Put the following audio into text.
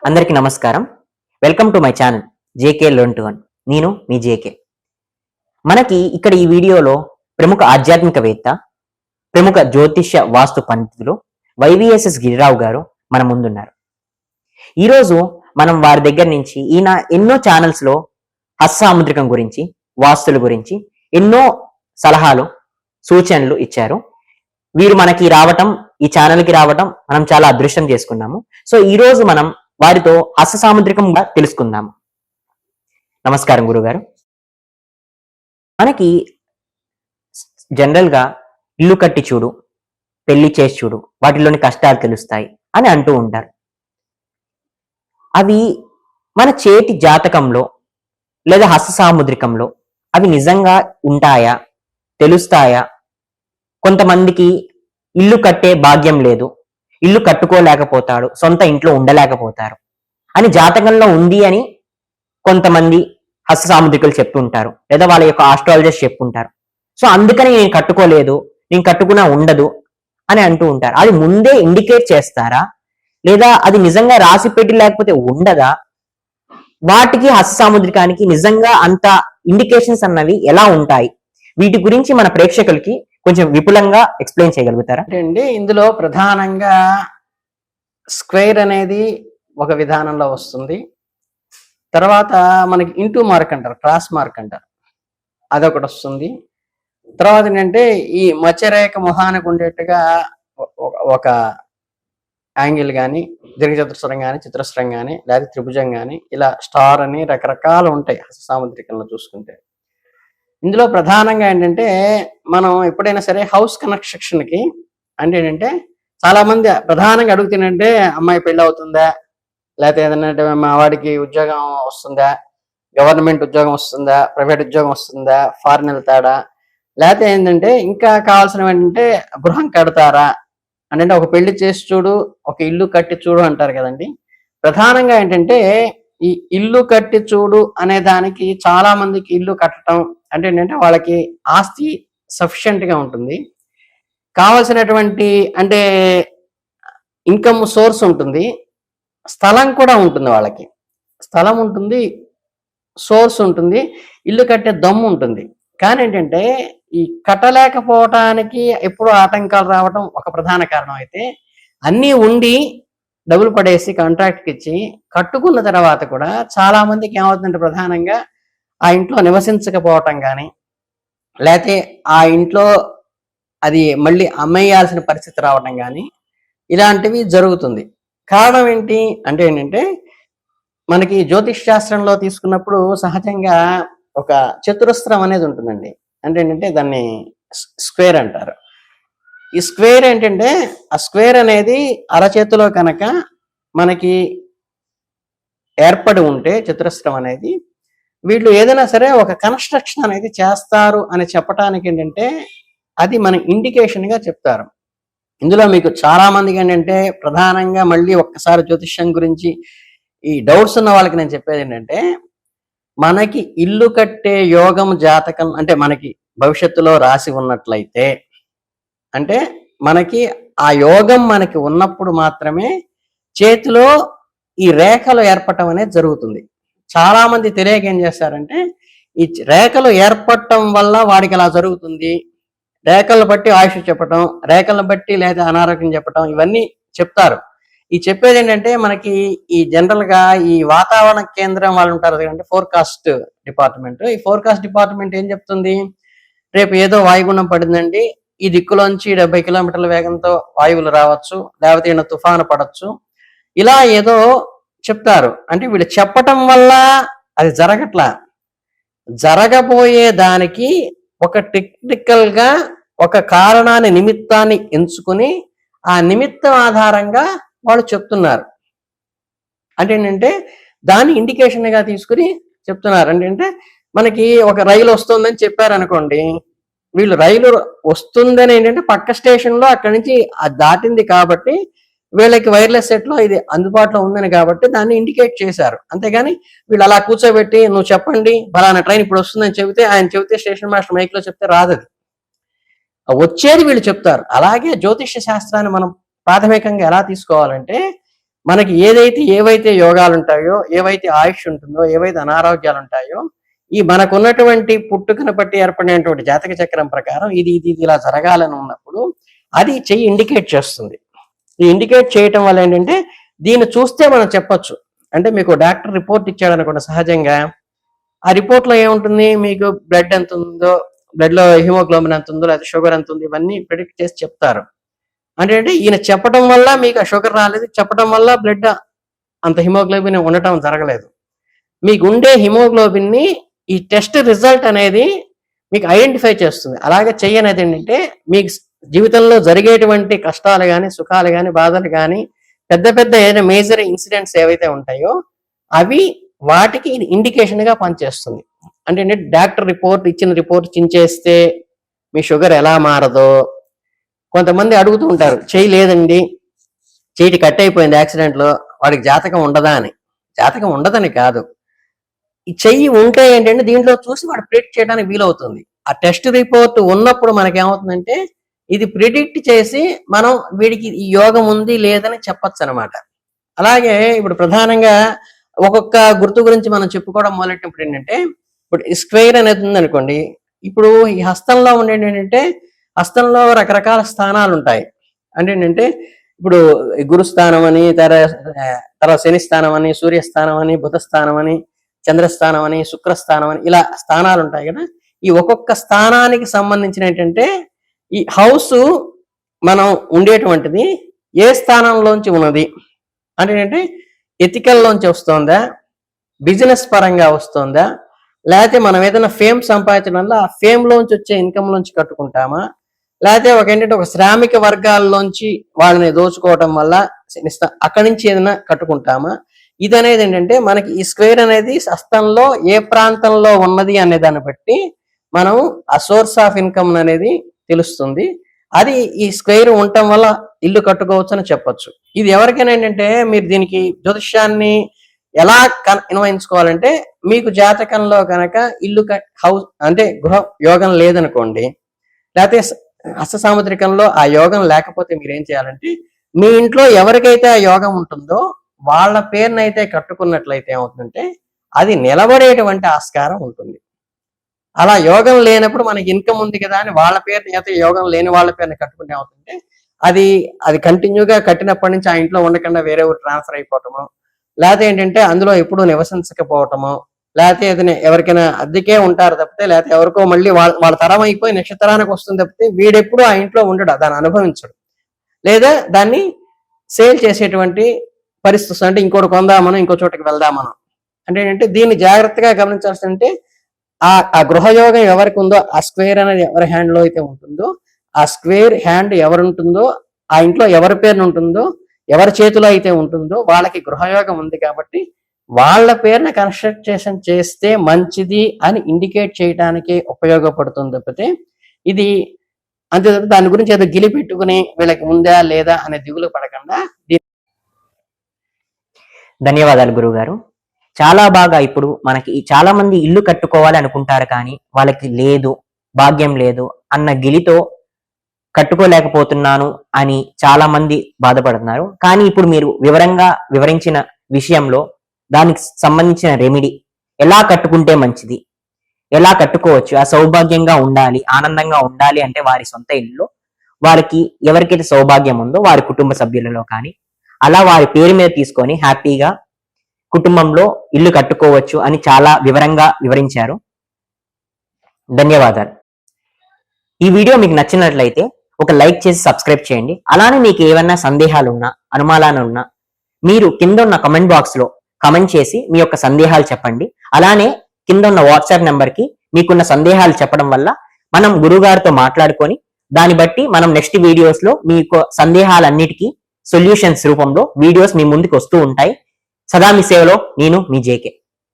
అందరికీ నమస్కారం. Welcome to my channel JK learn to one. నేను మీ జేకే. మనకి ఇక్కడ ఈ వీడియోలో ప్రముఖ ఆధ్యాత్మికవేత్త, ప్రముఖ జ్యోతిష్య వాస్తు పండితులు వైవిఎస్ఎస్ గిరిరావు గారు మన ముందున్నారు. ఈరోజు మనం వారి దగ్గర నుంచి ఈయన ఎన్నో ఛానల్స్లో హస్తసాముద్రికం గురించి, వాస్తుల గురించి ఎన్నో సలహాలు, సూచనలు ఇచ్చారు. వీరు మనకి రావటం, ఈ ఛానల్కి రావటం మనం చాలా అదృష్టం చేసుకున్నాము. సో ఈ రోజు మనం వారితో హస్త సాముద్రికంగా తెలుసుకుందాము. నమస్కారం గురుగారు. మనకి జనరల్ గా ఇల్లు కట్టి చూడు, పెళ్లి చేసి చూడు, వాటిలోని కష్టాలు తెలుస్తాయి అని అంటూ ఉంటారు. అవి మన చేతి జాతకంలో లేదా హస్త సాముద్రికంలో అవి నిజంగా ఉంటాయా, తెలుస్తాయా? కొంతమందికి ఇల్లు కట్టే భాగ్యం లేదు, ఇల్లు కట్టుకోలేకపోతాడు, సొంత ఇంట్లో ఉండలేకపోతారు అని జాతకంలో ఉంది అని కొంతమంది హస్త సాముద్రికలు చెప్తుంటారు, లేదా వాళ్ళ యొక్క ఆస్ట్రాలజిస్ట్ చెప్పుంటారు. సో అందుకని నేను కట్టుకోలేదు, నేను కట్టుకున్నా ఉండదు అని అంటూ ఉంటారు. అది ముందే ఇండికేట్ చేస్తారా, లేదా అది నిజంగా రాసి పెట్టి లేకపోతే ఉండదా? వాటికి హస్త సాముద్రికానికి నిజంగా అంత ఇండికేషన్స్ అన్నవి ఎలా ఉంటాయి? వీటి గురించి మన ప్రేక్షకులకి కొంచెం విపులంగా ఎక్స్ప్లెయిన్ చేయగలుగుతారా? అంటే ఇందులో ప్రధానంగా స్క్వేర్ అనేది ఒక విధానంలో వస్తుంది. తర్వాత మనకి ఇంటూ మార్క్ అంటారు, క్రాస్ మార్క్ అంటారు, అదొకటి వస్తుంది. తర్వాత ఏంటంటే ఈ మత్స్యరేఖ మొహానికి ఉండేట్టుగా ఒక యాంగిల్ కానీ, దీర్ఘచతురస్రం కానీ, చతురస్రం కానీ, లేదా త్రిభుజం కానీ, ఇలా స్టార్ అని రకరకాలు ఉంటాయి హస్త సాముద్రికంలో చూసుకుంటే. ఇందులో ప్రధానంగా ఏంటంటే మనం ఎప్పుడైనా సరే హౌస్ కన్స్ట్రక్షన్కి అంటే ఏంటంటే చాలా మంది ప్రధానంగా అడుగుతుందంటే అమ్మాయి పెళ్ళి అవుతుందా, లేకపోతే ఏదైనా మా వాడికి ఉద్యోగం వస్తుందా, గవర్నమెంట్ ఉద్యోగం వస్తుందా, ప్రైవేట్ ఉద్యోగం వస్తుందా, ఫారిన్ వెళ్తాడా, లేకపోతే ఏంటంటే ఇంకా కావాల్సినవి ఏంటంటే గృహం కడతారా అంటే ఒక పెళ్లి చేసి చూడు, ఒక ఇల్లు కట్టి చూడు అంటారు కదండి. ప్రధానంగా ఏంటంటే ఈ ఇల్లు కట్టి చూడు అనే దానికి చాలా మందికి ఇల్లు కట్టడం అంటే ఏంటంటే వాళ్ళకి ఆస్తి సఫిషియెంట్ గా ఉంటుంది, కావలసినటువంటి అంటే ఇన్కమ్ సోర్స్ ఉంటుంది, స్థలం కూడా ఉంటుంది, వాళ్ళకి స్థలం ఉంటుంది, సోర్స్ ఉంటుంది, ఇల్లు కట్టే దమ్ము ఉంటుంది. కానీ ఏంటంటే ఈ కట్టలేకపోవటానికి ఎప్పుడు ఆటంకాలు రావడం ఒక ప్రధాన కారణం అయితే, అన్నీ ఉండి డబ్బులు పడేసి కాంట్రాక్ట్కి ఇచ్చి కట్టుకున్న తర్వాత కూడా చాలా మందికి ఏమవుతుందంటే ప్రధానంగా ఆ ఇంట్లో నివసించకపోవటం కానీ, లేకపోతే ఆ ఇంట్లో అది మళ్ళీ అమ్మేయాల్సిన పరిస్థితి రావడం కానీ ఇలాంటివి జరుగుతుంది. కారణం ఏంటి అంటే ఏంటంటే మనకి జ్యోతిష్ శాస్త్రంలో తీసుకున్నప్పుడు సహజంగా ఒక చతురస్రం అనేది ఉంటుందండి. అంటే ఏంటంటే దాన్ని స్క్వేర్ అంటారు. ఈ స్క్వేర్ ఏంటంటే ఆ స్క్వేర్ అనేది అరచేతిలో కనుక మనకి ఏర్పడి ఉంటే చతురస్రం అనేది, వీళ్ళు ఏదైనా సరే ఒక కన్స్ట్రక్షన్ అనేది చేస్తారు అని చెప్పడానికి ఏంటంటే అది మన ఇండికేషన్ గా చెప్తారు. ఇందులో మీకు చాలా మందికి ఏంటంటే ప్రధానంగా మళ్ళీ ఒక్కసారి జ్యోతిష్యం గురించి ఈ డౌట్స్ ఉన్న వాళ్ళకి నేను చెప్పేది ఏంటంటే, మనకి ఇల్లు కట్టే యోగం జాతకం అంటే మనకి భవిష్యత్తులో రాసి ఉన్నట్లయితే, అంటే మనకి ఆ యోగం మనకి ఉన్నప్పుడు మాత్రమే చేతిలో ఈ రేఖలు ఏర్పడటం అనేది జరుగుతుంది. చాలా మంది తెలియక ఏం చేస్తారంటే ఈ రేఖలు ఏర్పడటం వల్ల వాడికి అలా జరుగుతుంది, రేఖలను బట్టి ఆయుష్ చెప్పటం, రేఖలను బట్టి లేదా అనారోగ్యం చెప్పటం, ఇవన్నీ చెప్తారు. ఈ చెప్పేది ఏంటంటే మనకి ఈ జనరల్ గా ఈ వాతావరణ కేంద్రం వాళ్ళు ఉంటారు కదంటే ఫోర్కాస్ట్ డిపార్ట్మెంట్, ఈ ఫోర్కాస్ట్ డిపార్ట్మెంట్ ఏం చెప్తుంది, రేపు ఏదో వాయుగుండం పడిందండి, ఈ దిక్కులోంచి 70 కిలోమీటర్ల వేగంతో వాయువులు రావచ్చు, లేకపోతే ఏమైనా తుఫాను పడవచ్చు, ఇలా ఏదో చెప్తారు. అంటే వీళ్ళు చెప్పటం వల్ల అది జరగట్లా, జరగబోయే దానికి ఒక టెక్నికల్ గా ఒక కారణాన్ని, నిమిత్తాన్ని ఎంచుకుని ఆ నిమిత్తం ఆధారంగా వాళ్ళు చెప్తున్నారు. అంటే ఏంటంటే దాన్ని ఇండికేషన్ గా తీసుకుని చెప్తున్నారు. అంటే మనకి ఒక రైలు వస్తుందని చెప్పారు అనుకోండి, వీళ్ళు రైలు వస్తుందని ఏంటంటే పక్క స్టేషన్ లో అక్కడి నుంచి అది దాటింది కాబట్టి వీళ్ళకి వైర్లెస్ సెట్ లో ఇది అందుబాటులో ఉందని కాబట్టి దాన్ని ఇండికేట్ చేశారు. అంతేగాని వీళ్ళు అలా కూర్చోబెట్టి నువ్వు చెప్పండి ఫలానా ట్రైన్ ఇప్పుడు వస్తుందని చెబితే ఆయన చెబితే స్టేషన్ మాస్టర్ మైక్ లో చెప్తే రాదది, వచ్చేది వీళ్ళు చెప్తారు. అలాగే జ్యోతిష్య శాస్త్రాన్ని మనం ప్రాథమికంగా ఎలా తీసుకోవాలంటే మనకి ఏవైతే యోగాలు ఉంటాయో, ఏవైతే ఆయుష్ ఉంటుందో, ఏవైతే అనారోగ్యాలు ఉంటాయో, ఈ మనకున్నటువంటి పుట్టుకను బట్టి ఏర్పడినటువంటి జాతక చక్రం ప్రకారం ఇది ఇలా జరగాలని ఉన్నప్పుడు అది చెయ్యి ఇండికేట్ చేస్తుంది. ఈ ఇండికేట్ చేయటం వల్ల ఏంటంటే దీన్ని చూస్తే మనం చెప్పొచ్చు. అంటే మీకు డాక్టర్ రిపోర్ట్ ఇచ్చాడు అనుకోండి, సహజంగా ఆ రిపోర్ట్ లో ఏముంటుంది, మీకు బ్లడ్ ఎంత ఉందో, బ్లడ్ లో హిమోగ్లోబిన్ ఎంత ఉందో, లేదా షుగర్ ఎంత ఉంది, ఇవన్నీ ప్రిడిక్ట్ చేసి చెప్తారు. అంటే ఈయన చెప్పడం వల్ల మీకు ఆ షుగర్ రాలేదు, చెప్పడం వల్ల బ్లడ్ అంత హిమోగ్లోబిన్ ఉండటం జరగలేదు. మీకు ఉండే హిమోగ్లోబిన్ ని ఈ టెస్ట్ రిజల్ట్ అనేది మీకు ఐడెంటిఫై చేస్తుంది. అలాగే చెయ్యనేది ఏంటంటే మీకు జీవితంలో జరిగేటువంటి కష్టాలు కానీ, సుఖాలు కానీ, బాధలు కానీ, పెద్ద ఏదైనా మేజర్ ఇన్సిడెంట్స్ ఏవైతే ఉంటాయో అవి వాటికి ఇండికేషన్ గా పనిచేస్తుంది. అంటే డాక్టర్ ఇచ్చిన రిపోర్ట్ చించేస్తే మీ షుగర్ ఎలా మారదో, కొంతమంది అడుగుతూ ఉంటారు, చెయ్యి లేదండి, చెయ్యి కట్ అయిపోయింది యాక్సిడెంట్ లో, వాడికి జాతకం ఉండదా అని. జాతకం ఉండదని కాదు, ఈ చెయ్యి ఉంటే ఏంటంటే దీంట్లో చూసి వాడు ప్రిడిక్ట్ చేయడానికి వీలవుతుంది. ఆ టెస్ట్ రిపోర్ట్ ఉన్నప్పుడు మనకేమవుతుందంటే ఇది ప్రిడిక్ట్ చేసి మనం వీడికి ఈ యోగం ఉంది లేదని చెప్పొచ్చు అనమాట. అలాగే ఇప్పుడు ప్రధానంగా ఒక్కొక్క గుర్తు గురించి మనం చెప్పుకోవడం మొదలెట్టినప్పుడు ఏంటంటే, ఇప్పుడు స్క్వేర్ అనేది ఉందనుకోండి, ఇప్పుడు ఈ హస్తంలో ఉండేది ఏంటంటే హస్తంలో రకరకాల స్థానాలు ఉంటాయి. అంటే ఏంటంటే ఇప్పుడు గురుస్థానం అని, తర్వాత శని స్థానం అని, సూర్యస్థానం అని, బుధస్థానం అని, చంద్రస్థానం అని, శుక్రస్థానం అని, ఇలా స్థానాలు ఉంటాయి కదా. ఈ ఒక్కొక్క స్థానానికి సంబంధించిన ఏంటంటే ఈ హౌస్ మనం ఉండేటువంటిది ఏ స్థానంలోంచి ఉన్నది అంటే ఏంటంటే ఎథికల్లోంచి వస్తుందా, బిజినెస్ పరంగా వస్తుందా, లేకపోతే మనం ఏదైనా ఫేమ్ సంపాదించడం వల్ల ఆ ఫేమ్ లోంచి వచ్చే ఇన్కమ్ లోంచి కట్టుకుంటామా, లేకపోతే ఏంటంటే ఒక శ్రామిక వర్గాల్లోంచి వాళ్ళని దోచుకోవటం వల్ల అక్కడి నుంచి ఏదైనా కట్టుకుంటామా. ఇది అనేది ఏంటంటే మనకి ఈ స్క్వేర్ అనేది హస్తంలో ఏ ప్రాంతంలో ఉన్నది అనే దాన్ని బట్టి మనం ఆ సోర్స్ ఆఫ్ ఇన్కమ్ అనేది తెలుస్తుంది. అది ఈ స్క్వేర్ ఉండటం వల్ల ఇల్లు కట్టుకోవచ్చు అని చెప్పొచ్చు. ఇది ఎవరికైనా ఏంటంటే మీరు దీనికి జ్యోతిష్యాన్ని ఎలా ఇన్వయించుకోవాలంటే, మీకు జాతకంలో కనుక ఇల్లు హౌస్ అంటే గృహ యోగం లేదనుకోండి, లేకపోతే హస్త సాముద్రికంలో ఆ యోగం లేకపోతే మీరేం చేయాలంటే మీ ఇంట్లో ఎవరికైతే ఆ యోగం ఉంటుందో వాళ్ళ పేరునైతే కట్టుకున్నట్లయితే ఏమవుతుందంటే అది నిలబడేటువంటి ఆస్కారం ఉంటుంది. అలా యోగం లేనప్పుడు మనకి ఇన్కమ్ ఉంది కదా అని వాళ్ళ పేరుని అయితే యోగం లేని వాళ్ళ పేరుని కట్టుకుంటే ఏమవుతుంటే అది కంటిన్యూగా కట్టినప్పటి నుంచి ఆ ఇంట్లో ఉండకుండా వేరే ఊరు ట్రాన్స్ఫర్ అయిపోవటము, లేకపోతే ఏంటంటే అందులో ఎప్పుడూ నివసించకపోవటము, లేకపోతే ఏదైనా ఎవరికైనా అద్దెకే ఉంటారు తప్పితే, లేకపోతే ఎవరికో మళ్ళీ వాళ్ళ తరం అయిపోయి నెక్స్ట్ తరానికి వస్తుంది తప్పితే వీడెప్పుడు ఆ ఇంట్లో ఉండడు, దాన్ని అనుభవించడు, లేదా దాన్ని సేల్ చేసేటువంటి పరిస్థితి. అంటే ఇంకోటి కొందామను, ఇంకో చోటకి వెళ్దామను. అంటే ఏంటంటే దీన్ని జాగ్రత్తగా గమనించాల్సి అంటే ఆ గృహయోగం ఎవరికి ఉందో, ఆ స్క్వేర్ అనేది ఎవరి హ్యాండ్ లో అయితే ఉంటుందో, ఆ స్క్వేర్ హ్యాండ్ ఎవరుంటుందో, ఆ ఇంట్లో ఎవరి పేరును ఉంటుందో, ఎవరి చేతిలో అయితే ఉంటుందో వాళ్ళకి గృహయోగం ఉంది కాబట్టి వాళ్ళ పేరున కన్స్ట్రక్షన్ చేస్తే మంచిది అని ఇండికేట్ చేయడానికి ఉపయోగపడుతుంది తప్పితే ఇది అంతే తప్ప దాని గురించి ఏదో గిలి పెట్టుకుని వీళ్ళకి ఉందా లేదా అనే దిగులు పడకుండా. ధన్యవాదాలు గురువు గారు. చాలా బాగా ఇప్పుడు మనకి చాలా మంది ఇల్లు కట్టుకోవాలి అనుకుంటారు, కానీ వాళ్ళకి లేదు, భాగ్యం లేదు అన్న గిలితో కట్టుకోలేకపోతున్నాను అని చాలా మంది బాధపడుతున్నారు. కానీ ఇప్పుడు మీరు వివరంగా వివరించిన విషయంలో దానికి సంబంధించిన రెమెడీ, ఎలా కట్టుకుంటే మంచిది, ఎలా కట్టుకోవచ్చు, ఆ సౌభాగ్యంగా ఉండాలి, ఆనందంగా ఉండాలి అంటే వారి సొంత ఇల్లు, వారికి ఎవరికైతే సౌభాగ్యం ఉందో వారి కుటుంబ సభ్యులలో కానీ అలా వారి పేరు మీద తీసుకొని హ్యాపీగా కుటుంబంలో ఇల్లు కట్టుకోవచ్చు అని చాలా వివరంగా వివరించారు. ధన్యవాదాలు. ఈ వీడియో మీకు నచ్చినట్లయితే ఒక లైక్ చేసి సబ్స్క్రైబ్ చేయండి. అలానే మీకు ఏమైనా సందేహాలు ఉన్నా, అనుమానాలు ఉన్నా మీరు కింద ఉన్న కమెంట్ బాక్స్ లో కమెంట్ చేసి మీ యొక్క సందేహాలు చెప్పండి. అలానే కింద ఉన్న వాట్సాప్ నెంబర్ కి మీకున్న సందేహాలు చెప్పడం వల్ల మనం గురువుగారితో మాట్లాడుకొని దాన్ని బట్టి మనం నెక్స్ట్ వీడియోస్ లో మీకు సందేహాలన్నిటికీ సొల్యూషన్స్ రూపంలో వీడియోస్ మీ ముందుకు వస్తూ ఉంటాయి. సదా మీ సేవలో నేను మీ జేకే.